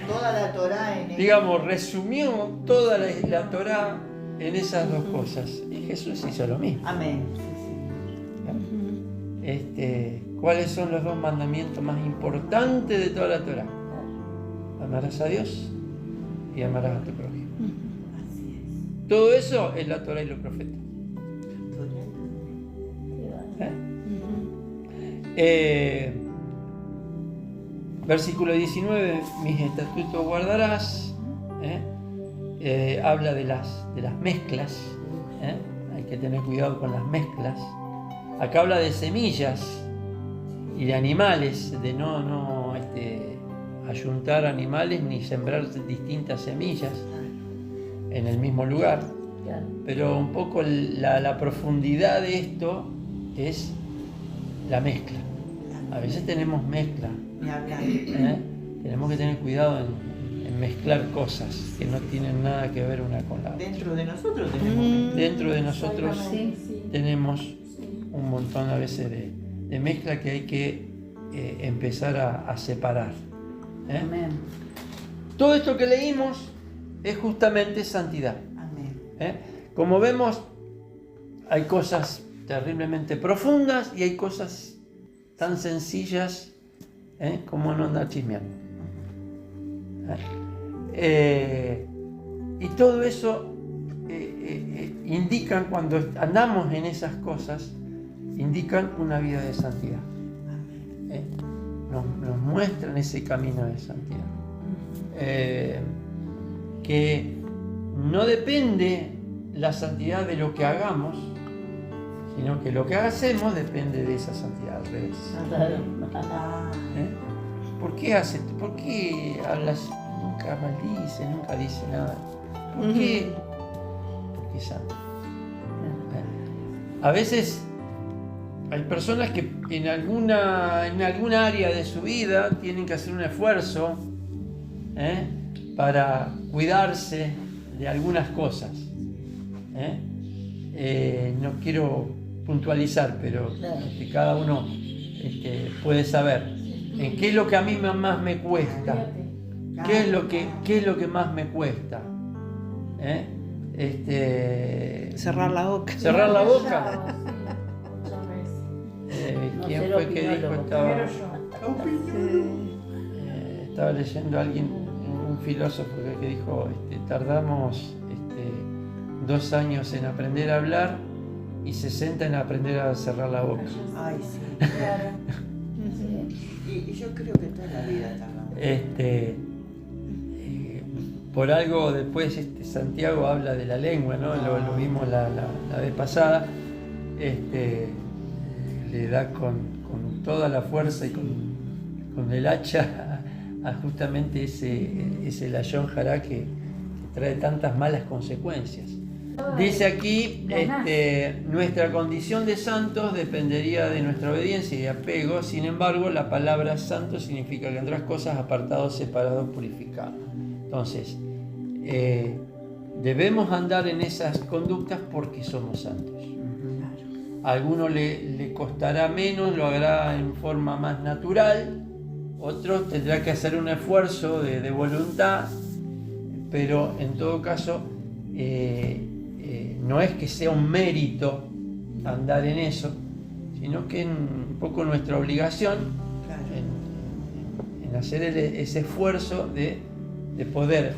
Toda la Torá en Digamos, resumió toda la Torá en esas dos cosas. Y Jesús hizo lo mismo. Amén. ¿Cuáles son los dos mandamientos más importantes de toda la Torá? Amarás a Dios y amarás a tu prójimo. Así es. Todo eso es la Torá y los profetas. Versículo 19, mis estatutos guardarás. Habla de las mezclas. Hay que tener cuidado con las mezclas. Acá habla de semillas y de animales, de no ayuntar animales ni sembrar distintas semillas en el mismo lugar. Claro. Pero un poco la profundidad de esto es la mezcla. A veces tenemos mezcla. Ni hablar. Tenemos que tener cuidado en mezclar cosas que no tienen nada que ver una con la otra. Dentro de nosotros tenemos. Dentro de nosotros Sí. tenemos un montón a veces de mezcla que hay que empezar a separar. Amén. Todo esto que leímos es justamente santidad. Amén. Como vemos, hay cosas terriblemente profundas y hay cosas tan sencillas como no andar chismeando. Y todo eso indican, cuando andamos en esas cosas, indican una vida de santidad. Nos muestran ese camino de santidad. Que no depende la santidad de lo que hagamos, sino que lo que hacemos depende de esa santidad, al revés. ¿Por qué hablas? Nunca maldices, nunca dices nada. ¿Por qué? Porque es santo. A veces hay personas que en alguna área de su vida tienen que hacer un esfuerzo para cuidarse de algunas cosas. No quiero puntualizar, pero cada uno puede saber en qué es lo que a mí más me cuesta, qué es lo que más me cuesta. Cerrar la boca. Cerrar la boca. ¿Quién fue que dijo? Estaba leyendo a alguien, un filósofo que dijo, tardamos 2 años en aprender a hablar y 60 en aprender a cerrar la boca. Ay, sí. Claro. Y yo creo que toda la vida tardamos. Por algo después Santiago habla de la lengua, ¿no? Lo vimos la vez pasada. Le da con toda la fuerza y con el hacha a justamente ese layón jará que trae tantas malas consecuencias. Dice aquí, nuestra condición de santos dependería de nuestra obediencia y apego. Sin embargo, la palabra santo significa que entre otras cosas apartados, separados, purificados. Entonces, debemos andar en esas conductas porque somos santos. A alguno le costará menos, lo hará en forma más natural, otros tendrá que hacer un esfuerzo de voluntad, pero en todo caso no es que sea un mérito andar en eso, sino que es un poco nuestra obligación en hacer ese esfuerzo de poder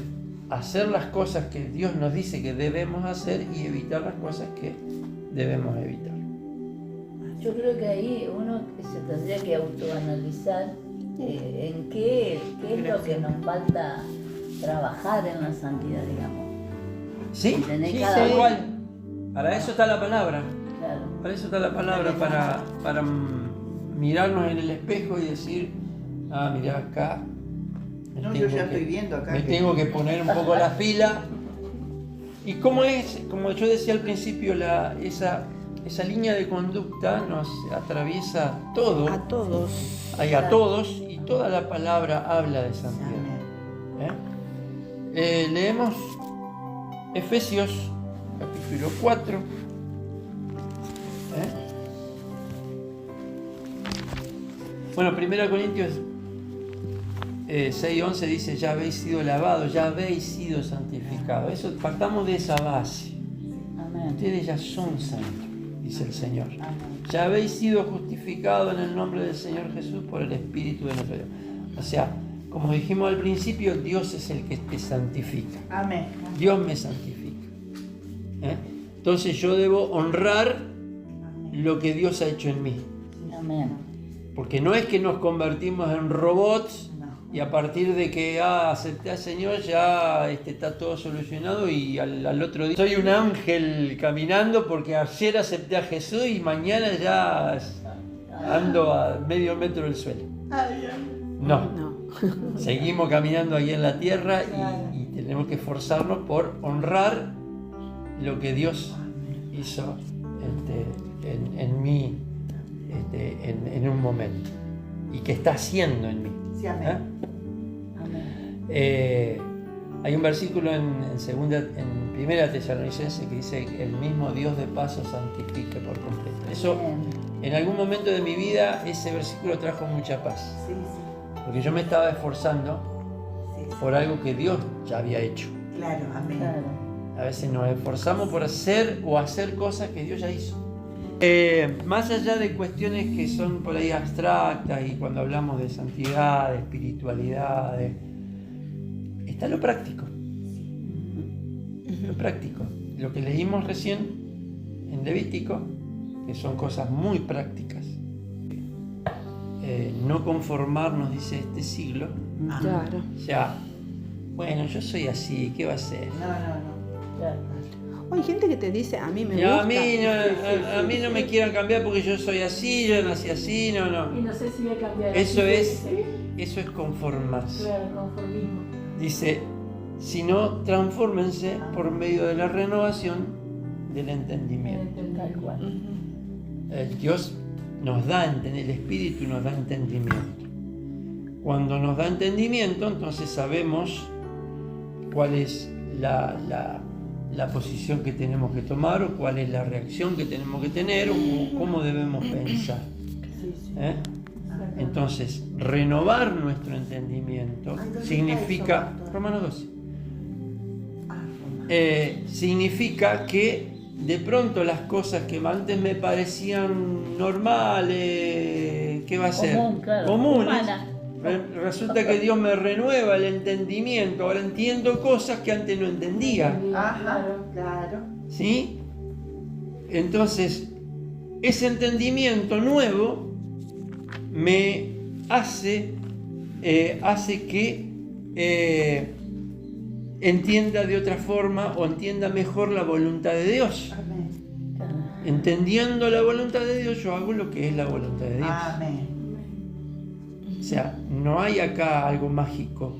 hacer las cosas que Dios nos dice que debemos hacer y evitar las cosas que debemos evitar. Yo creo que ahí uno se tendría que autoanalizar en qué es lo que nos falta trabajar en la santidad, digamos. Sí, tal cual. Para eso está la palabra. Claro. Para eso está la palabra, para mirarnos en el espejo y decir, mirá acá. Yo ya estoy viendo acá. Me tengo que poner un poco la fila. Y como yo decía al principio, esa línea de conducta nos atraviesa todo. A todos. A todos, y toda la palabra habla de santidad. Leemos Efesios capítulo 4. Bueno, 1 Corintios 6:11 dice, ya habéis sido lavados, ya habéis sido santificados. Eso, partamos de esa base. Amén. Ustedes ya son santos, dice el Señor. Amén. Ya habéis sido justificados en el nombre del Señor Jesús por el Espíritu de nuestro Dios. O sea, como dijimos al principio, Dios es el que te santifica. Amén. Dios me santifica. Entonces yo debo honrar lo que Dios ha hecho en mí. Amén. Porque no es que nos convertimos en robots y a partir de que acepté al Señor ya está todo solucionado y al otro día soy un ángel caminando porque ayer acepté a Jesús y mañana ya ando a medio metro del suelo. No. Seguimos caminando aquí en la tierra y tenemos que esforzarnos por honrar lo que Dios hizo en mí en un momento y que está haciendo en mí. Sí, amén. Hay un versículo en Primera Tesalonicenses que dice que el mismo Dios de paz os santifique por completo. Eso, en algún momento de mi vida, ese versículo trajo mucha paz. Sí. Porque yo me estaba esforzando por algo que Dios ya había hecho. Claro, amén. A veces nos esforzamos por hacer cosas que Dios ya hizo. Más allá de cuestiones que son por ahí abstractas y cuando hablamos de santidad, de espiritualidad, está lo práctico. Lo práctico. Lo que leímos recién en Levítico, que son cosas muy prácticas. No conformarnos, dice este siglo. Claro. Ya, bueno, yo soy así, ¿qué va a ser? No. Claro. O hay gente que te dice, a mí me Y gusta. a mí no me quieran cambiar porque yo soy así, yo nací así, Y no. no sé si voy a cambiar. Eso así, es, dice. eso es conformarse. Claro, conformismo. Dice, sino transfórmense por medio de la renovación del entendimiento. Tal cual. Ujú. Dios nos da, el Espíritu nos da entendimiento. Cuando nos da entendimiento, entonces sabemos cuál es la posición que tenemos que tomar, o cuál es la reacción que tenemos que tener, o cómo debemos pensar. ¿Eh? Entonces, renovar nuestro entendimiento significa, Romanos 12, significa que de pronto las cosas que antes me parecían normales, ¿qué va a ser? Comunes. Humana. Resulta que Dios me renueva el entendimiento. Ahora entiendo cosas que antes no entendía. Ajá, claro. ¿Sí? Entonces, ese entendimiento nuevo me hace que entienda de otra forma, o entienda mejor la voluntad de Dios. Amén. Entendiendo la voluntad de Dios, yo hago lo que es la voluntad de Dios. Amén. O sea, no hay acá algo mágico.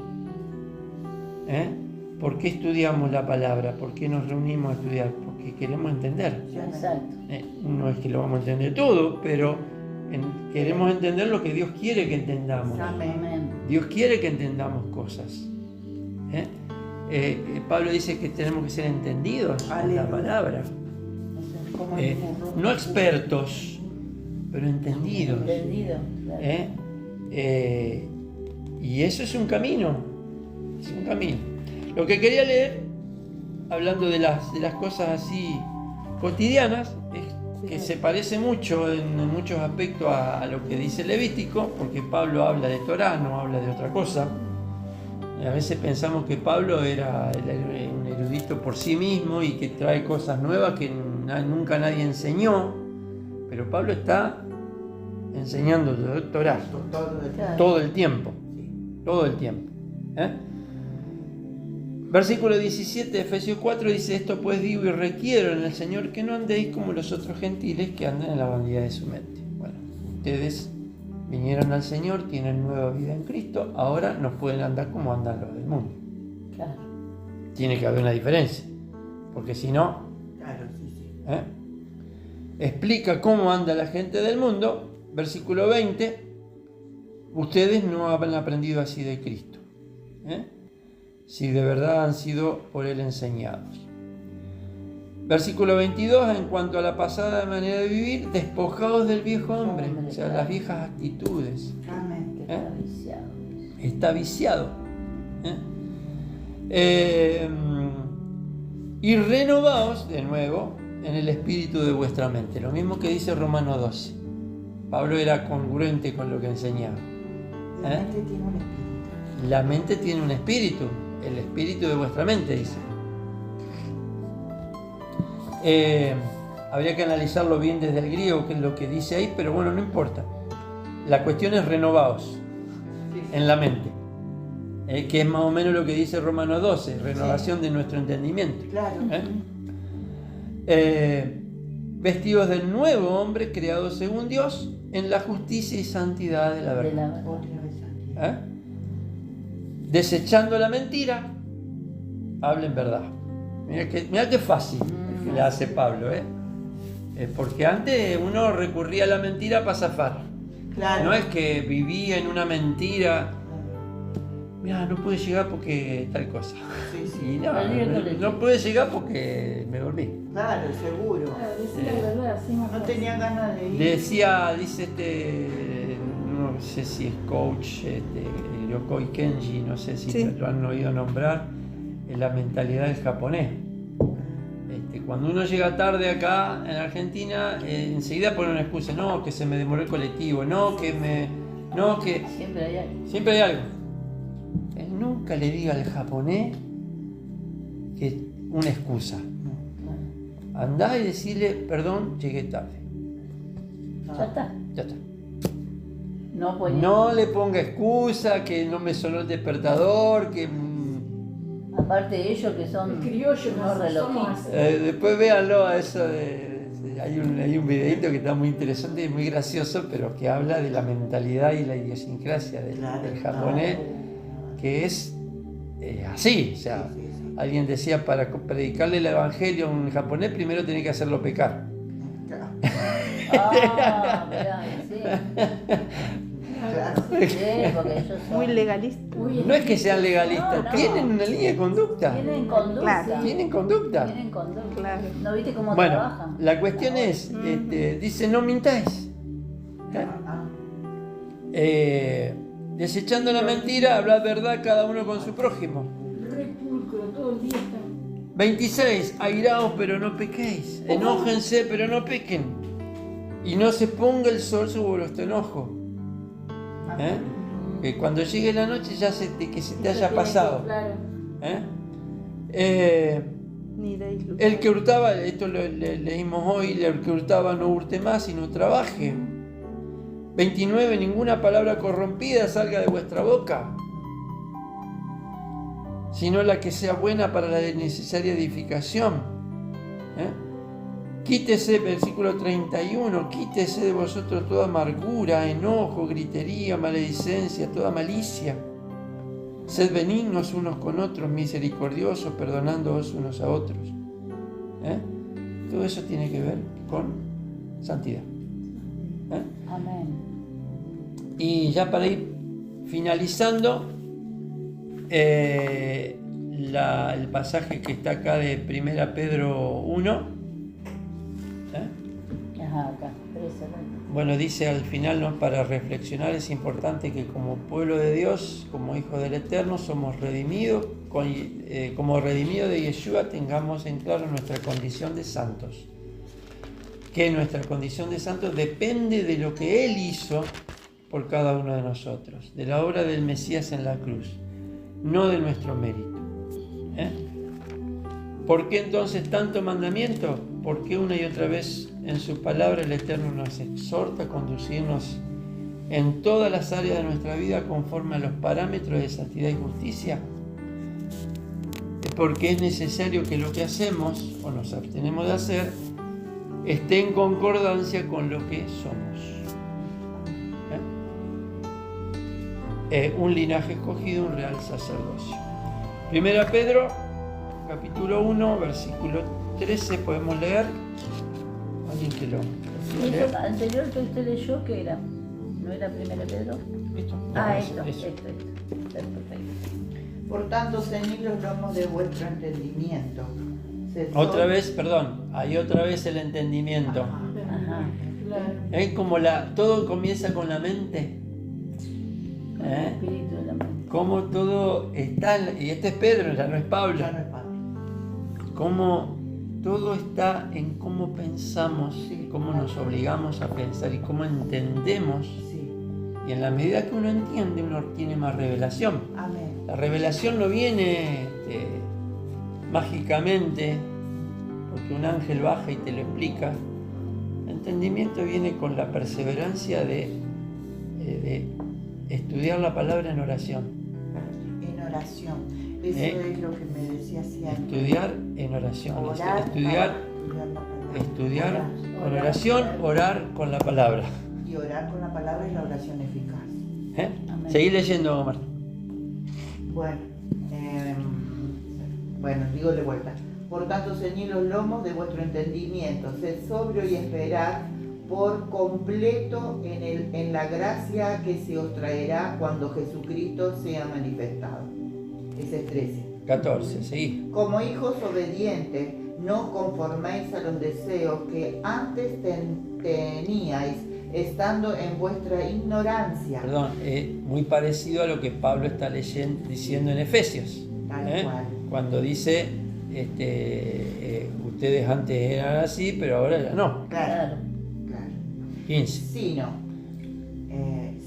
¿Por qué estudiamos la palabra? ¿Por qué nos reunimos a estudiar? Porque queremos entender. Exacto. No es que lo vamos a entender todo, pero queremos entender lo que Dios quiere que entendamos. Amén. Dios quiere que entendamos cosas. Pablo dice que tenemos que ser entendidos en la palabra. Como el burro. No expertos, pero entendidos. Entendido. Claro. Y eso es un camino. Es un camino. Lo que quería leer, hablando de las cosas así cotidianas, es que se parece mucho en muchos aspectos a lo que dice Levítico, porque Pablo habla de Torá, no habla de otra cosa. A veces pensamos que Pablo era un erudito por sí mismo y que trae cosas nuevas que nunca nadie enseñó, pero Pablo está enseñando Torá todo el tiempo. Todo el tiempo. Versículo 17 de Efesios 4 dice: esto pues digo y requiero en el Señor que no andéis como los otros gentiles que andan en la vanidad de su mente. Bueno, ustedes vinieron al Señor, tienen nueva vida en Cristo, ahora no pueden andar como andan los del mundo. Claro. Tiene que haber una diferencia, porque si no, Claro, sí. explica cómo anda la gente del mundo. Versículo 20: ustedes no han aprendido así de Cristo, si de verdad han sido por Él enseñados. Versículo 22: en cuanto a la pasada manera de vivir, despojados del viejo hombre, o sea, las viejas actitudes. Amén. Que está viciado. Está viciado. Y renovaos de nuevo en el espíritu de vuestra mente. Lo mismo que dice Romanos 12. Pablo era congruente con lo que enseñaba. La mente tiene un espíritu. La mente tiene un espíritu, el espíritu de vuestra mente, dice. Habría que analizarlo bien desde el griego, que es lo que dice ahí, pero bueno, no importa. La cuestión es renovaos en la mente, que es más o menos lo que dice Romanos 12, renovación de nuestro entendimiento. Claro. Vestidos del nuevo hombre creado según Dios en la justicia y santidad de la verdad. Desechando la mentira, hablen verdad. Mirá qué fácil que le hace Pablo, porque antes uno recurría a la mentira para zafar. Claro. No es que vivía en una mentira. Mira, no pude llegar porque tal cosa. Sí. Y no pude llegar porque me dormí. Claro, seguro. Claro, decir la verdad, así más No fácil. tenía ganas de ir. Dice no sé si es coach, Yokoi Kenji, no sé si Sí. lo han oído nombrar, es la mentalidad del japonés. Cuando uno llega tarde acá en Argentina, enseguida pone una excusa: no, que se me demoró el colectivo, no, que Siempre hay algo. siempre hay algo. Él nunca le diga al japonés que es una excusa. Andá y decirle: perdón, llegué tarde. Ya está. Ya está. No, pues, No le ponga excusa, que no me sonó el despertador, que... Aparte de ellos que son criollos, unos relojitos. Después véanlo a eso hay un videito que está muy interesante y muy gracioso, pero que habla de la mentalidad y la idiosincrasia del japonés, que es así. O sea, alguien decía, para predicarle el evangelio a un japonés, primero tiene que hacerlo pecar. Ah, mirá, sí. Sí, porque ellos son Muy legalista. No es que sean legalistas, No. tienen una línea de conducta. Tienen conducta. Claro. Tienen conducta. Tienen conducta. Claro. ¿No viste cómo Bueno, trabajan? la cuestión es, dice, no mintáis. Desechando la mentira, hablad verdad cada uno con su prójimo. Repulcro, todo el día están. 26. Airaos, pero no pequéis. Enójense, pero no pequen. Y no se ponga el sol sobre vuestro enojo. Que cuando llegue la noche ya que se te haya pasado. Claro. Ni deis luz. El que hurtaba, esto lo leímos hoy, el que hurtaba no hurte más y no trabaje. 29. Ninguna palabra corrompida salga de vuestra boca, sino la que sea buena para la necesaria edificación. Quítese, versículo 31, quítese de vosotros toda amargura, enojo, gritería, maledicencia, toda malicia. Sed benignos unos con otros, misericordiosos, perdonándoos unos a otros. Todo eso tiene que ver con santidad. Amén. Y ya para ir finalizando, el pasaje que está acá de 1 Pedro 1. Ajá, acá. 13. Bueno, dice al final, ¿no? Para reflexionar es importante que como pueblo de Dios, como hijos del Eterno, somos redimidos, como redimidos de Yeshua, tengamos en claro nuestra condición de santos. Que nuestra condición de santos depende de lo que Él hizo por cada uno de nosotros, de la obra del Mesías en la cruz, no de nuestro mérito. ¿Por qué entonces tanto mandamiento? Porque una y otra vez en su palabra el Eterno nos exhorta a conducirnos en todas las áreas de nuestra vida conforme a los parámetros de santidad y justicia. Porque es necesario que lo que hacemos o nos abstenemos de hacer esté en concordancia con lo que somos. Un linaje escogido, un real sacerdocio. 1 Pedro, capítulo 1, versículo 13, podemos leer. Alguien que lo ¿Y lea. eso anterior que usted leyó qué era? ¿No era 1 Pedro? ¿Listo? Esto. Eso. Perfecto. Por tanto, ceñid los lomos de vuestro entendimiento. Otra vez, perdón, hay otra vez el entendimiento. Ajá. Claro. Como todo comienza con la mente. Con el espíritu de la mente. Cómo todo está, y este es Pedro, ya no es Pablo. Ya no es Pablo. Cómo todo está en cómo pensamos, cómo nos obligamos a pensar y cómo entendemos. Sí. Y en la medida que uno entiende, uno tiene más revelación. Amén. La revelación no viene mágicamente, porque un ángel baja y te lo explica. El entendimiento viene con la perseverancia de estudiar la palabra en oración. En oración. Eso es lo que me decía siempre. Estudiar en oración. Orar, Estudiar la palabra. Estudiar Orar. con oración, orar con la palabra. Y orar con la palabra es la oración eficaz. Amén. Seguí leyendo, Omar. Bueno, digo de vuelta. Por tanto, ceñid los lomos de vuestro entendimiento, sed sobrio y esperad por completo en la gracia que se os traerá cuando Jesucristo sea manifestado. Ese es 13. 14, seguí. Como hijos obedientes, no os conforméis a los deseos que antes teníais, estando en vuestra ignorancia. Perdón, muy parecido a lo que Pablo está diciendo en Efesios. Tal cual. Cuando dice, ustedes antes eran así, pero ahora ya no. Claro. 15.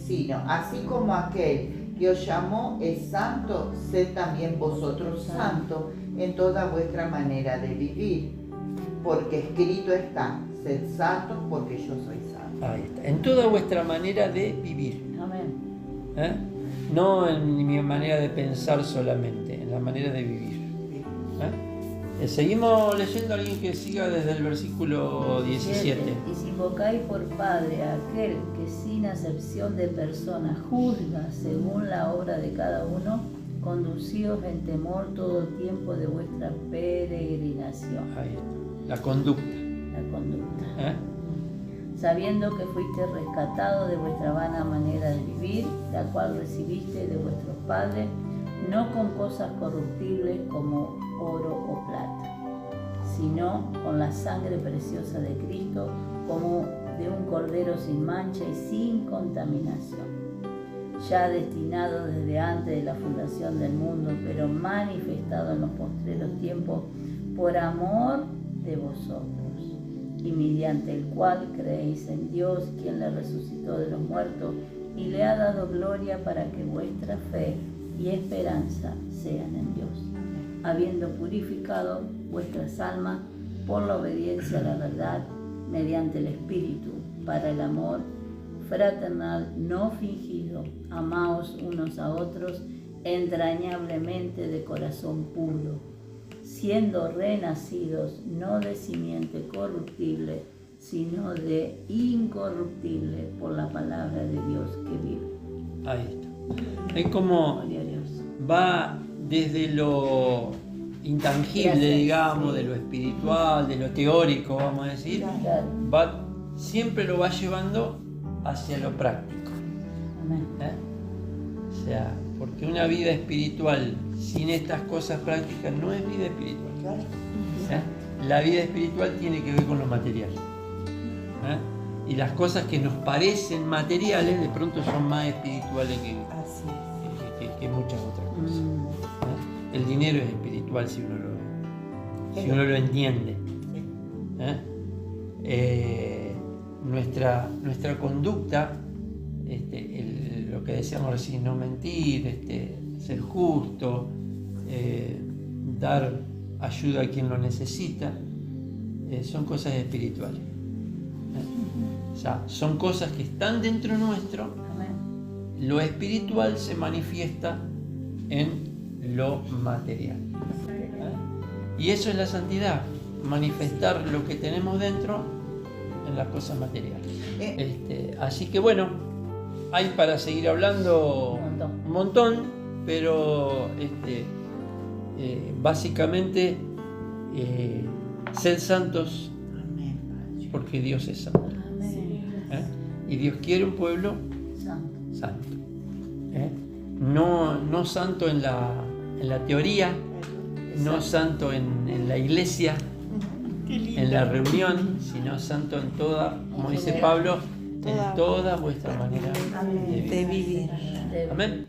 Sino, así como aquel que os llamó es santo, sed también vosotros santos en toda vuestra manera de vivir, porque escrito está, sed santos porque yo soy santo. Ahí está. En toda vuestra manera de vivir. Amén. No en mi manera de pensar solamente, en la manera de vivir. Seguimos leyendo a alguien que siga desde el versículo 17. Y si invocáis por Padre a aquel que sin acepción de personas juzga según la obra de cada uno, conducíos en temor todo el tiempo de vuestra peregrinación. Ahí está. La conducta. La conducta. Sabiendo que fuiste rescatado de vuestra vana manera de vivir, la cual recibiste de vuestros padres, no con cosas corruptibles como oro o plata, sino con la sangre preciosa de Cristo, como de un cordero sin mancha y sin contaminación, ya destinado desde antes de la fundación del mundo, pero manifestado en los postreros tiempos por amor de vosotros, y mediante el cual creéis en Dios, quien le resucitó de los muertos y le ha dado gloria, para que vuestra fe y esperanza sean en Dios, habiendo purificado vuestras almas por la obediencia a la verdad, mediante el Espíritu, para el amor fraternal no fingido. Amaos unos a otros entrañablemente de corazón puro, siendo renacidos no de simiente corruptible, sino de incorruptible, por la palabra de Dios que vive. Ahí está. Es como va desde lo intangible, digamos, de lo espiritual, de lo teórico, vamos a decir, siempre lo va llevando hacia lo práctico. O sea, porque una vida espiritual sin estas cosas prácticas no es vida espiritual. La vida espiritual tiene que ver con lo material. Y las cosas que nos parecen materiales de pronto son más espirituales que muchas otras cosas. El dinero es espiritual si uno lo entiende. Nuestra conducta, lo que decíamos recién, no mentir, ser justo, dar ayuda a quien lo necesita, son cosas espirituales. O sea, son cosas que están dentro nuestro. Lo espiritual se manifiesta en lo material. Y eso es la santidad, manifestar lo que tenemos dentro en las cosas materiales. Así que bueno, hay para seguir hablando un montón, pero básicamente sed santos porque Dios es santo. Y Dios quiere un pueblo santo. No santo en la teoría, no santo en la iglesia, en la reunión, sino santo en toda, como dice Pablo, en toda vuestra manera de vivir. Amén.